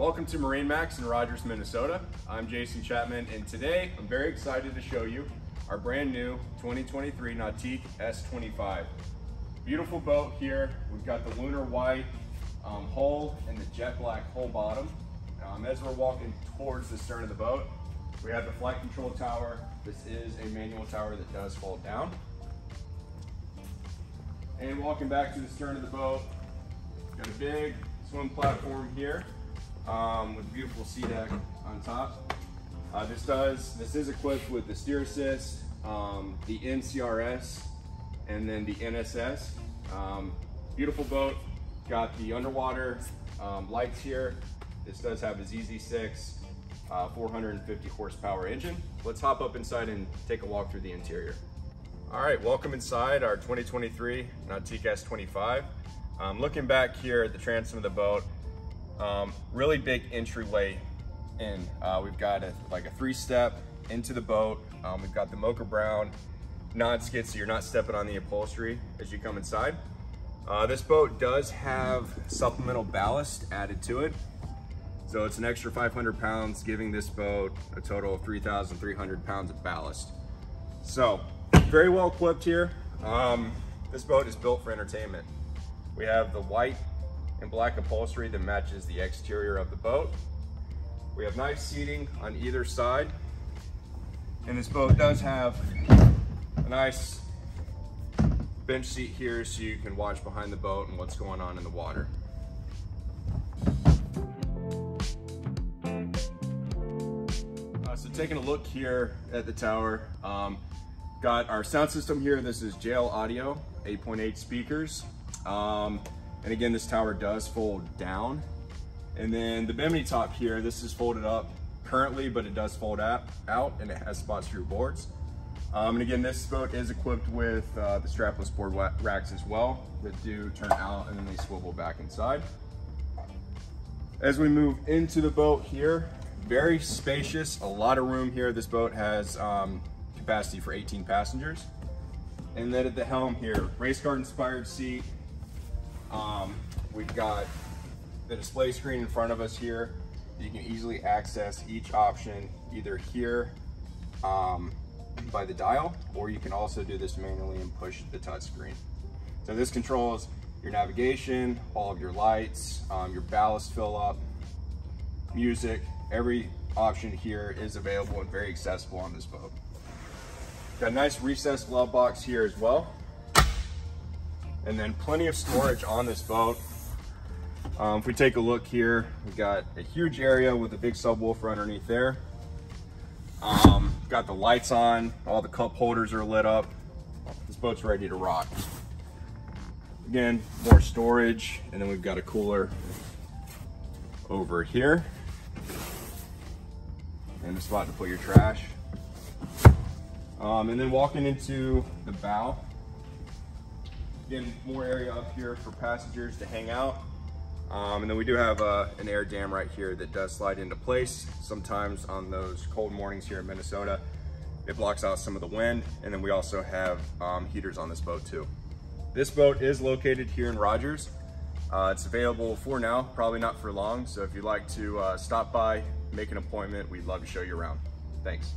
Welcome to MarineMax in Rogers, Minnesota. I'm Jason Chapman, and today I'm very excited to show you our brand new 2023 Nautique S25. Beautiful boat here. We've got the lunar white hull and the jet black hull bottom. As we're walking towards the stern of the boat, we have the flight control tower. This is a manual tower that does fold down. And walking back to the stern of the boat, got a big swim platform here with a beautiful sea deck on top. This is equipped with the steer assist, the NCRS, and then the NSS. Beautiful boat. Got the underwater lights here. This does have a ZZ6 450 horsepower engine. Let's hop up inside and take a walk through the interior. All right, welcome inside our 2023 Nautique S25. Looking back here at the transom of the boat, really big entryway in. We've got a 3-step into the boat. We've got the mocha brown non-skid, so you're not stepping on the upholstery as you come inside. This boat does have supplemental ballast added to it. So it's an extra 500 pounds, giving this boat a total of 3,300 pounds of ballast. So very well equipped here. This boat is built for entertainment. We have the white and black upholstery that matches the exterior of the boat. We have nice seating on either side. And this boat does have a nice bench seat here so you can watch behind the boat and what's going on in the water. So taking a look here at the tower, got our sound system here. This is JL Audio, 8.8 speakers. And again, this tower does fold down. And then the bimini top here, this is folded up currently, but it does fold out and it has spots for your boards. And again, this boat is equipped with the strapless board racks as well that do turn out and then they swivel back inside. As we move into the boat here, very spacious, a lot of room here. This boat has capacity for 18 passengers. And then at the helm here, race car inspired seat. We've got the display screen in front of us here. You can easily access each option either here by the dial, or you can also do this manually and push the touch screen. So this controls your navigation, all of your lights, your ballast fill up, music. Every option here is available and very accessible on this boat. Got a nice recessed glove box here as well. And then plenty of storage on this boat. If we take a look here, we've got a huge area with a big subwoofer underneath there. Got the lights on, all the cup holders are lit up. This boat's ready to rock. Again, more storage, and then we've got a cooler over here. And a spot to put your trash. And then walking into the bow. Again, more area up here for passengers to hang out. And then we do have an air dam right here that does slide into place. Sometimes on those cold mornings here in Minnesota, it blocks out some of the wind. And then we also have heaters on this boat too. This boat is located here in Rogers. It's available for now, probably not for long. So if you'd like to stop by, make an appointment, we'd love to show you around. Thanks.